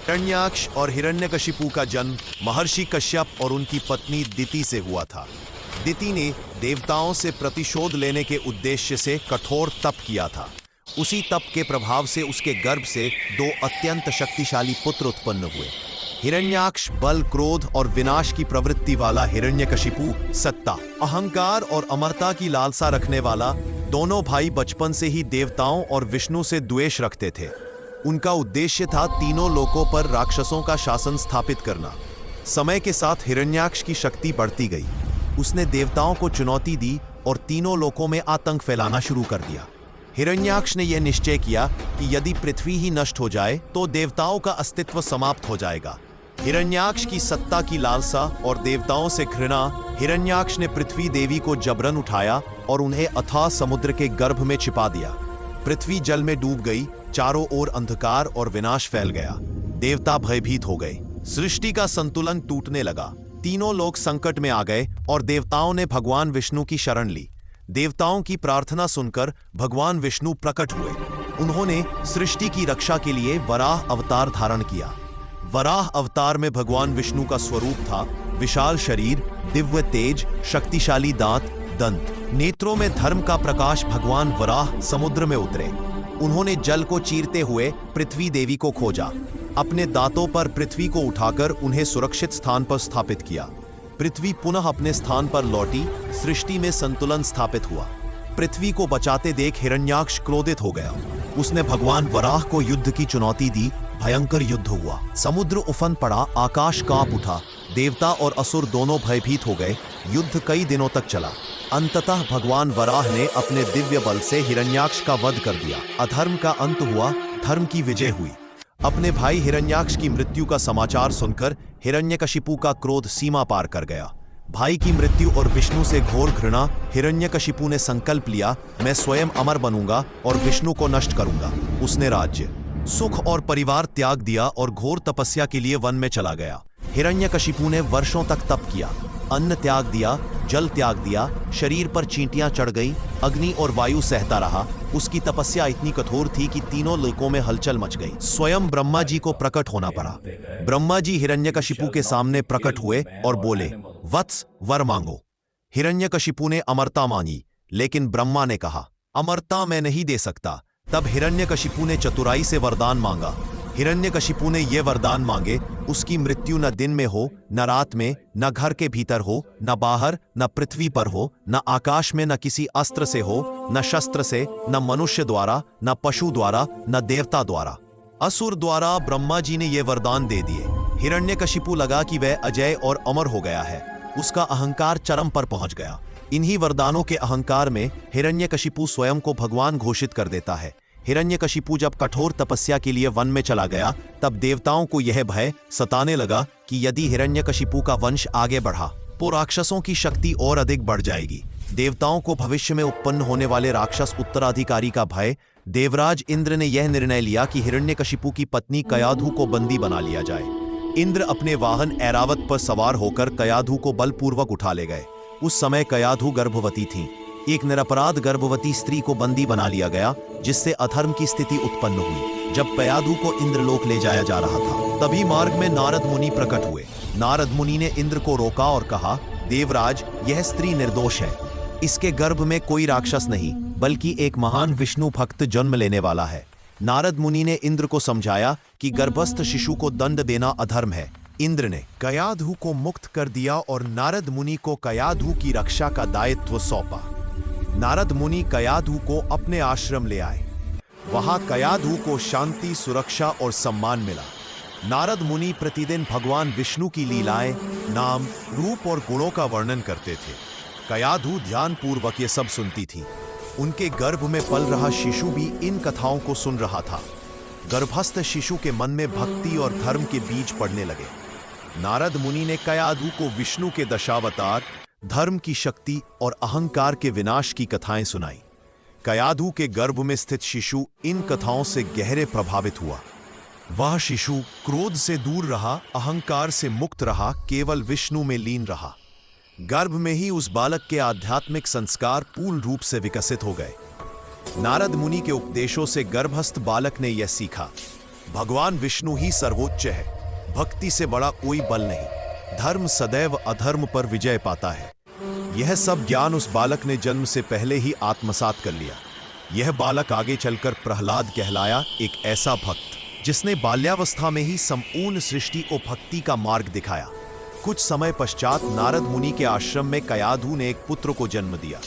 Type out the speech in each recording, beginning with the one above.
हिरण्याक्ष और हिरण्यकशिपु का जन्म महर्षि कश्यप और उनकी पत्नी दिति से हुआ था। दिति ने देवताओं से प्रतिशोध लेने के उद्देश्य से कठोर तप किया था। उसी तप के प्रभाव से उसके गर्भ से 2 अत्यंत शक्तिशाली पुत्र उत्पन्न हुए। हिरण्याक्ष बल, क्रोध और विनाश की प्रवृत्ति वाला, हिरण्यकशिपु सत्ता, अहंकार और अमरता की लालसा रखने वाला। दोनों भाई बचपन से ही देवताओं और विष्णु से द्वेष रखते थे। उनका उद्देश्य था तीनों लोकों पर राक्षसों का शासन स्थापित करना। समय के साथ हिरण्याक्ष की शक्ति बढ़ती गई। उसने देवताओं को चुनौती दी और तीनों लोकों में आतंक फैलाना शुरू कर दिया। हिरण्याक्ष ने यह निश्चय किया कि यदि पृथ्वी ही नष्ट हो जाए तो देवताओं का अस्तित्व समाप्त हो जाएगा। हिरण्याक्ष की सत्ता की लालसा और देवताओं से घृणा, हिरण्याक्ष ने पृथ्वी देवी को जबरन उठाया और उन्हें अथाह समुद्र के गर्भ में छिपा दिया। पृथ्वी जल में डूब गई, चारों ओर अंधकार और विनाश फैल गया। देवता भयभीत हो गए, सृष्टि का संतुलन टूटने लगा। तीनों लोग संकट में आ गए और देवताओं ने भगवान विष्णु की शरण ली। देवताओं की प्रार्थना सुनकर भगवान विष्णु प्रकट हुए। उन्होंने सृष्टि की रक्षा के लिए वराह अवतार धारण किया। वराह अवतार में भगवान विष्णु का स्वरूप था विशाल शरीर, दिव्य तेज, शक्तिशाली दांत, दंत, नेत्रों में धर्म का प्रकाश। भगवान वराह समुद्र में उतरे। उन्होंने जल को चीरते हुए पृथ्वी देवी को खोजा। अपने दांतों पर पृथ्वी को उठाकर उन्हें सुरक्षित स्थान पर स्थापित किया। पृथ्वी पुनः अपने स्थान पर लौटी, सृष्टि में संतुलन स्थापित हुआ। पृथ्वी को बचाते देख हिरण्याक्ष क्रोधित हो गया। उसने भगवान वराह को युद्ध की चुनौती दी। भयंकर युद्ध हुआ, समुद्र उफन पड़ा, आकाश कांप उठा। देवता और असुर दोनों भयभीत हो गए। युद्ध कई दिनों तक चला। अंततः भगवान वराह ने अपने दिव्य बल से हिरण्याक्ष का वध कर दिया। अधर्म का अंत हुआ, धर्म की विजय हुई। अपने भाई हिरण्याक्ष की मृत्यु का समाचार सुनकर हिरण्यकशिपु का क्रोध सीमा पार कर गया। भाई की मृत्यु और विष्णु से घोर घृणा, हिरण्यकशिपु ने संकल्प लिया, मैं स्वयं अमर बनूंगा और विष्णु को नष्ट करूंगा। उसने राज्य, सुख और परिवार त्याग दिया और घोर तपस्या के लिए वन में चला गया। हिरण्यकशिपु ने वर्षों तक तप किया, अन्न त्याग दिया, जल त्याग दिया, शरीर पर चींटियां चढ़ गई, अग्नि और वायु सहता रहा। उसकी तपस्या इतनी कठोर थी कि तीनों लोकों में हलचल मच गई। स्वयं ब्रह्मा जी को प्रकट होना पड़ा। ब्रह्मा जी हिरण्यकशिपु के सामने प्रकट हुए और बोले, वत्स, वर मांगो। हिरण्यकशिपु ने अमरता मांगी, लेकिन ब्रह्मा ने कहा, अमरता मैं नहीं दे सकता। तब हिरण्यकशिपु ने चतुराई से वरदान मांगा। हिरण्यकशिपु ने ये वरदान मांगे, उसकी मृत्यु न दिन में हो, न रात में, न घर के भीतर हो, न बाहर, न पृथ्वी पर हो, न आकाश में, न किसी अस्त्र से हो, न शस्त्र से, न मनुष्य द्वारा, न पशु द्वारा, न देवता द्वारा, असुर द्वारा। ब्रह्मा जी ने ये वरदान दे दिए। हिरण्यकशिपु लगा कि वह अजय और अमर हो गया है। उसका अहंकार चरम पर पहुंच गया। इन्हीं वरदानों के अहंकार में हिरण्यकशिपु स्वयं को भगवान घोषित कर देता है। हिरण्यकशिपु जब कठोर तपस्या के लिए वन में चला गया, तब देवताओं को यह भय सताने लगा कि यदि हिरण्यकशिपु का वंश आगे बढ़ा तो राक्षसों की शक्ति और अधिक बढ़ जाएगी। देवताओं को भविष्य में उत्पन्न होने वाले राक्षस उत्तराधिकारी का भय। देवराज इंद्र ने यह निर्णय लिया कि हिरण्यकशिपु की पत्नी कयाधु को बंदी बना लिया जाए। इंद्र अपने वाहन ऐरावत पर सवार होकर कयाधु को बलपूर्वक उठा ले गए। उस समय कयाधु गर्भवती थीं। एक निरपराध गर्भवती स्त्री को बंदी बना लिया गया, जिससे अधर्म की स्थिति उत्पन्न हुई। जब कयाधु को इंद्रलोक ले जाया जा रहा था, तभी मार्ग में नारद मुनि प्रकट हुए। नारद मुनि ने इंद्र को रोका और कहा, देवराज, यह स्त्री निर्दोष है। इसके गर्भ में कोई राक्षस नहीं, बल्कि एक महान विष्णु भक्त जन्म लेने वाला है। नारद मुनि ने इंद्र को समझाया कि गर्भस्थ शिशु को दंड देना अधर्म है। इंद्र ने कयाधु को मुक्त कर दिया और नारद मुनि को कयाधु की रक्षा का दायित्व सौंपा। नारद मुनि कयाधु को अपने आश्रम ले आए। वहां कयाधु को शांति, सुरक्षा और सम्मान मिला। नारद मुनि प्रतिदिन भगवान विष्णु की लीलाएं, नाम, रूप और गुणों का वर्णन करते थे। कयाधु ध्यानपूर्वक ये सब सुनती थी। उनके गर्भ में पल रहा शिशु भी इन कथाओं को सुन रहा था। गर्भस्थ शिशु के मन में भक्ति और धर्म के बीज पड़ने लगे। नारद मुनि ने कयाधु को विष्णु के दशावतार, धर्म की शक्ति और अहंकार के विनाश की कथाएं सुनाई। कयाधु के गर्भ में स्थित शिशु इन कथाओं से गहरे प्रभावित हुआ। वह शिशु क्रोध से दूर रहा, अहंकार से मुक्त रहा, केवल विष्णु में लीन रहा। गर्भ में ही उस बालक के आध्यात्मिक संस्कार पूर्ण रूप से विकसित हो गए। नारद मुनि के उपदेशों से गर्भस्थ बालक ने यह सीखा, भगवान विष्णु ही सर्वोच्च है। भक्ति से बड़ा कोई बल नहीं। धर्म सदैव अधर्म पर विजय पाता है। यह सब ज्ञान उस बालक ने जन्म से पहले ही आत्मसात कर लिया। यह बालक आगे चलकर प्रहलाद कहलाया, एक ऐसा भक्त जिसने बाल्यावस्था में ही संपूर्ण सृष्टि को भक्ति का मार्ग दिखाया। कुछ समय पश्चात नारद मुनि के आश्रम में कयाधु ने एक पुत्र को जन्म दिया।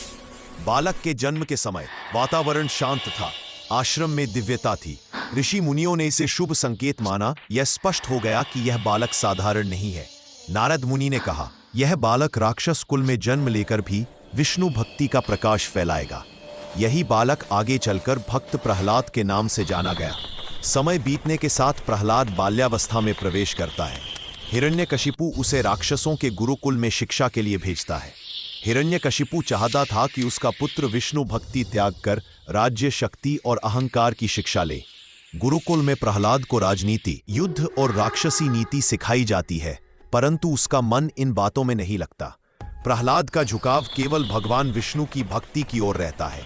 बालक के जन्म के समय वातावरण शांत था, आश्रम में दिव्यता थी। ऋषि मुनियों ने इसे शुभ संकेत माना। यह स्पष्ट हो गया कि यह बालक साधारण नहीं है। नारद मुनि ने कहा, यह बालक राक्षस कुल में जन्म लेकर भी विष्णु भक्ति का प्रकाश फैलाएगा। यही बालक आगे चलकर भक्त प्रहलाद के नाम से जाना गया। समय बीतने के साथ प्रहलाद बाल्यावस्था में प्रवेश करता है। हिरण्यकशिपु उसे राक्षसों के गुरुकुल में शिक्षा के लिए भेजता है। हिरण्यकशिपु चाहता था कि उसका पुत्र विष्णु भक्ति त्याग कर राज्य, शक्ति और अहंकार की शिक्षा ले। गुरुकुल में प्रहलाद को राजनीति, युद्ध और राक्षसी नीति सिखाई जाती है, परंतु उसका मन इन बातों में नहीं लगता। प्रहलाद का झुकाव केवल भगवान विष्णु की भक्ति की ओर रहता है।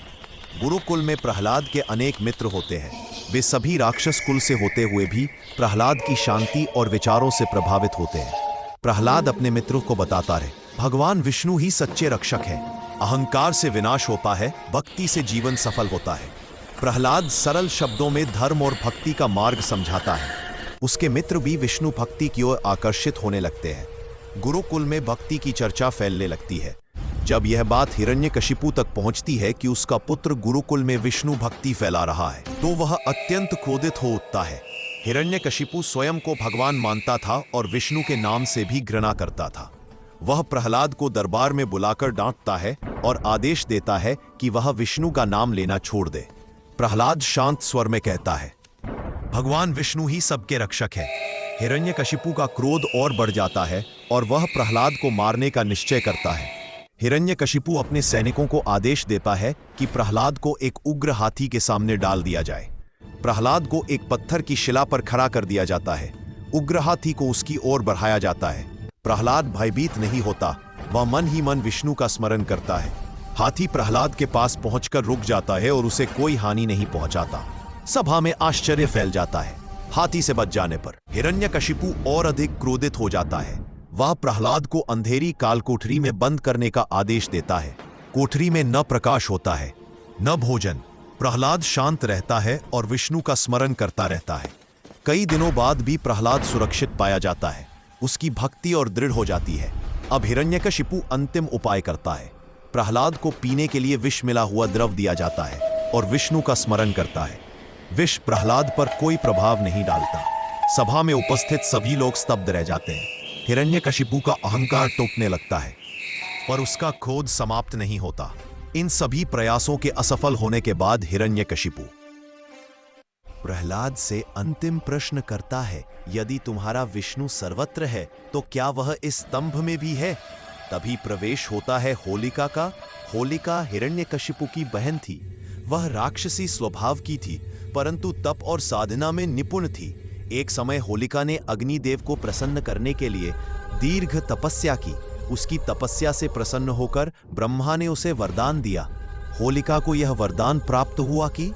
गुरुकुल में प्रहलाद के अनेक मित्र होते हैं। वे सभी राक्षस कुल से होते हुए भी प्रहलाद की शांति और विचारों से प्रभावित होते हैं। प्रहलाद अपने मित्रों को बताता रहे, भगवान विष्णु ही सच्चे रक्षक हैं। अहंकार से विनाश होता है, भक्ति से जीवन सफल होता है। प्रहलाद सरल शब्दों में धर्म और भक्ति का मार्ग समझाता है। उसके मित्र भी विष्णु भक्ति की ओर आकर्षित होने लगते हैं। गुरुकुल में भक्ति की चर्चा फैलने लगती है। जब यह बात हिरण्यकशिपु तक पहुंचती है कि उसका पुत्र गुरुकुल में विष्णु भक्ति फैला रहा है, तो वह अत्यंत क्रोधित हो उठता है। हिरण्यकशिपु स्वयं को भगवान मानता था और विष्णु के नाम से भी घृणा करता था। वह प्रहलाद को दरबार में बुलाकर डांटता है और आदेश देता है कि वह विष्णु का नाम लेना छोड़ दे। प्रहलाद शांत स्वर में कहता है, भगवान विष्णु ही सबके रक्षक है। हिरण्यकशिपु का क्रोध और बढ़ जाता है और वह प्रहलाद को मारने का निश्चय करता है। हिरण्यकशिपु अपने सैनिकों को आदेश देता है कि प्रहलाद को एक उग्र हाथी के सामने डाल दिया जाए। प्रहलाद को एक पत्थर की शिला पर खड़ा कर दिया जाता है। उग्र हाथी को उसकी ओर बढ़ाया जाता है। प्रहलाद भयभीत नहीं होता, वह मन ही मन विष्णु का स्मरण करता है। हाथी प्रहलाद के पास पहुंचकर रुक जाता है और उसे कोई हानि नहीं पहुंचाता। सभा में आश्चर्य फैल जाता है। हाथी से बच जाने पर हिरण्यकशिपु और अधिक क्रोधित हो जाता है। वह प्रहलाद को अंधेरी काल कोठरी में बंद करने का आदेश देता है। कोठरी में न प्रकाश होता है, न भोजन। प्रहलाद शांत रहता है और विष्णु का स्मरण करता रहता है। कई दिनों बाद भी प्रहलाद सुरक्षित पाया जाता है। उसकी भक्ति और दृढ़ हो जाती है। अब हिरण्यकशिपु अंतिम उपाय करता है। प्रहलाद को पीने के लिए विष मिला हुआ द्रव दिया जाता है और विष्णु का स्मरण करता है। विष प्रहलाद पर कोई प्रभाव नहीं डालता। सभा में उपस्थित सभी लोग स्तब्ध रह जाते हैं। हिरण्यकशिपु का अहंकार टूटने लगता है, पर उसका क्रोध समाप्त नहीं होता। इन सभी प्रयासों के असफल होने के बाद हिरण्यकशिपु प्रहलाद से अंतिम प्रश्न करता है, यदि तुम्हारा विष्णु सर्वत्र है तो क्या वह इस स्तंभ में भी है? तभी प्रवेश होता है होलिका का। होलिका हिरण्यकशिपु की बहन थी। वह राक्षसी स्वभाव की थी, परंतु तप और साधना में निपुण थी। एक समय होलिका ने अग्निदेव को प्रसन्न करने के लिए दीर्घ तपस्या की। उसकी तपस्या से प्रसन्न होकर ब्रह्मा ने उसे वरदान दिया। होलिका को यह वरदान प्राप्त हुआ कि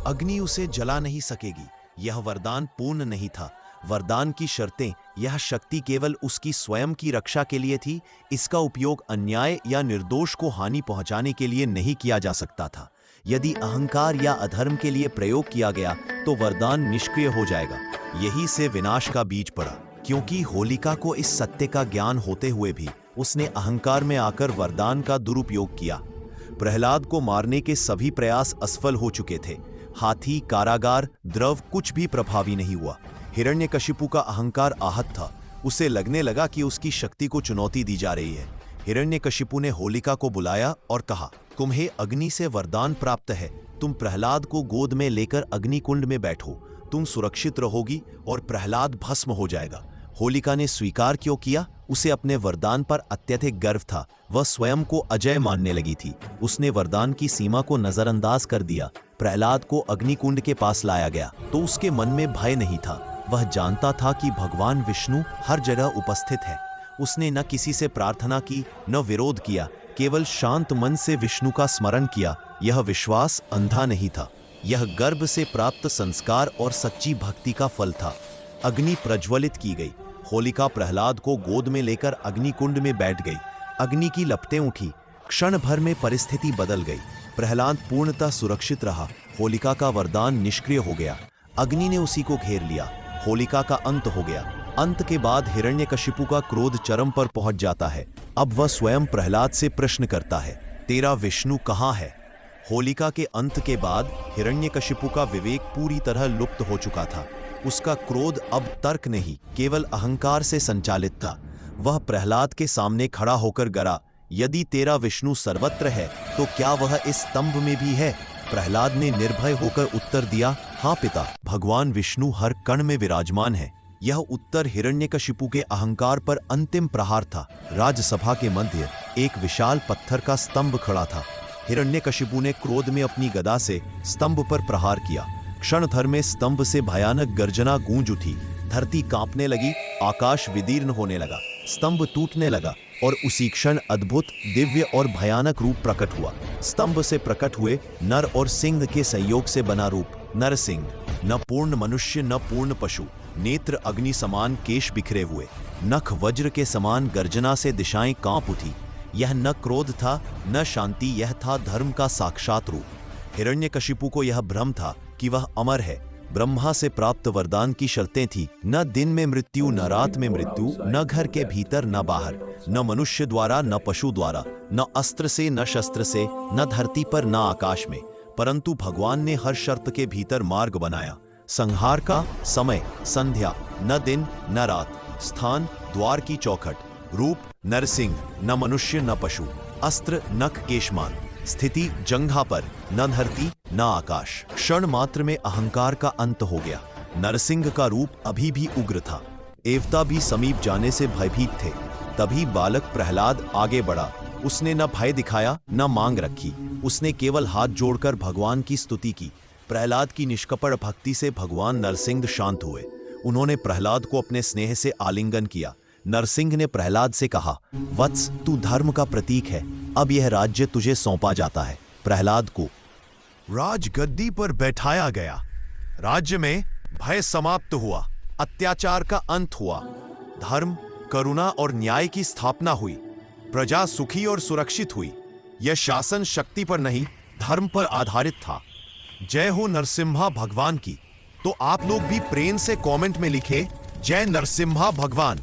अग्नि उसे जला नहीं सकेगी। यह वरदान पूर्ण नहीं था। वरदान की शर्तें, यह शक्ति केवल उसकी स्वयं की रक्षा के लिए थी। इसका उपयोग अन्याय या निर्दोष को हानि पहुंचाने के लिए नहीं किया जा सकता था। यदि अहंकार या अधर्म के लिए प्रयोग किया गया तो वरदान निष्क्रिय हो जाएगा। यही से विनाश का बीज पड़ा। क्योंकि होलिका को इस सत्य का ज्ञान होते हुए भी उसने अहंकार में आकर वरदान का दुरुपयोग किया। प्रहलाद को मारने के सभी प्रयास असफल हो चुके थे। हाथी, कारागार, द्रव कुछ भी प्रभावी नहीं हुआ। हिरण्यकशिपु का अहंकार आहत था। उसे लगने लगा कि उसकी शक्ति को चुनौती दी जा रही है। हिरण्यकशिपु ने होलिका को बुलाया और कहा, तुम्हें अग्नि से वरदान प्राप्त है। तुम प्रहलाद को गोद में लेकर अग्निकुंड में बैठो। तुम सुरक्षित रहोगी और प्रहलाद भस्म हो जाएगा। होलिका ने स्वीकार क्यों किया? उसे अपने वरदान पर अत्यधिक गर्व था। वह स्वयं को अजय मानने लगी थी। उसने वरदान की सीमा को नजरअंदाज कर दिया। प्रहलाद को अग्निकुंड के पास लाया गया तो उसके मन में भय नहीं था। वह जानता था कि भगवान विष्णु हर जगह उपस्थित है। उसने न किसी से प्रार्थना की, न विरोध किया। केवल शांत मन से विष्णु का स्मरण किया। यह विश्वास अंधा नहीं था। यह गर्भ से प्राप्त संस्कार और सच्ची भक्ति का फल था। अग्नि प्रज्वलित की गई। होलिका प्रहलाद को गोद में लेकर अग्निकुंड में बैठ गई। अग्नि की लपटें उठी। क्षण भर में परिस्थिति बदल गई। प्रहलाद पूर्णतः सुरक्षित रहा। होलिका का वरदान निष्क्रिय हो गया। अग्नि ने उसी को घेर लिया। होलिका का अंत हो गया। अंत के बाद हिरण्यकशिपु का क्रोध चरम पर पहुंच जाता है। अब वह स्वयं प्रहलाद से प्रश्न करता है, तेरा विष्णु कहाँ है? होलिका के अंत के बाद हिरण्यकशिपु का विवेक पूरी तरह लुप्त हो चुका था। उसका क्रोध अब तर्क नहीं, केवल अहंकार से संचालित था। वह प्रहलाद के सामने खड़ा होकर गरा, यदि तेरा विष्णु सर्वत्र है तो क्या वह इस स्तंभ में भी है? प्रहलाद ने निर्भय होकर उत्तर दिया, हाँ पिता, भगवान विष्णु हर कण में विराजमान है। यह उत्तर हिरण्यकशिपु के अहंकार पर अंतिम प्रहार था। राजसभा के मध्य एक विशाल पत्थर का स्तंभ खड़ा था। हिरण्यकशिपु ने क्रोध में अपनी गदा से स्तंभ पर प्रहार किया। क्षण भर में स्तंभ से भयानक गर्जना गूंज उठी। धरती कांपने लगी, आकाश विदीर्ण होने लगा, स्तंभ टूटने लगा और उसी क्षण अद्भुत, दिव्य और भयानक रूप प्रकट हुआ। स्तंभ से प्रकट हुए नर और सिंह के संयोग से बना रूप नरसिंह। न पूर्ण मनुष्य न पूर्ण पशु। नेत्र अग्नि समान, केश बिखरे हुए, नख वज्र के समान, गर्जना से दिशाएं कांप उठी। यह न क्रोध था न शांति, यह था धर्म का साक्षात रूप। हिरण्यकशिपु को यह भ्रम था कि वह अमर है। ब्रह्मा से प्राप्त वरदान की शर्तें थी, न दिन में मृत्यु न रात में मृत्यु, न घर के भीतर न बाहर, न मनुष्य द्वारा न पशु द्वारा, न अस्त्र से न शस्त्र से, न धरती पर न आकाश में। परंतु भगवान ने हर शर्त के भीतर मार्ग बनाया। संहार का समय संध्या, न दिन न रात, स्थान द्वार की चौखट, रूप नरसिंह, न मनुष्य न पशु, अस्त्र नख केशमान, स्थिति जंघा पर, न धरती न आकाश। क्षण मात्र में अहंकार का अंत हो गया। नरसिंह का रूप अभी भी उग्र था। देवता भी समीप जाने से भयभीत थे। तभी बालक प्रहलाद आगे बढ़ा। उसने न भय दिखाया न मांग रखी। उसने केवल हाथ जोड़कर भगवान की स्तुति की। प्रहलाद की निष्कपट भक्ति से भगवान नरसिंह शांत हुए। उन्होंने प्रहलाद को अपने स्नेह से आलिंगन किया। नरसिंह ने प्रहलाद से कहा, वत्स, तू धर्म का प्रतीक है। अब यह राज्य तुझे सौंपा जाता है। प्रहलाद को राजगद्दी पर बैठाया गया। राज्य में भय समाप्त हुआ। अत्याचार का अंत हुआ। धर्म, करुणा और न्याय की स्थापना हुई। प्रजा सुखी और सुरक्षित हुई। यह शासन शक्ति पर नहीं, धर्म पर आधारित था। जय हो नरसिम्हा भगवान की। तो आप लोग भी प्रेम से कमेंट में लिखे, जय नरसिम्हा भगवान।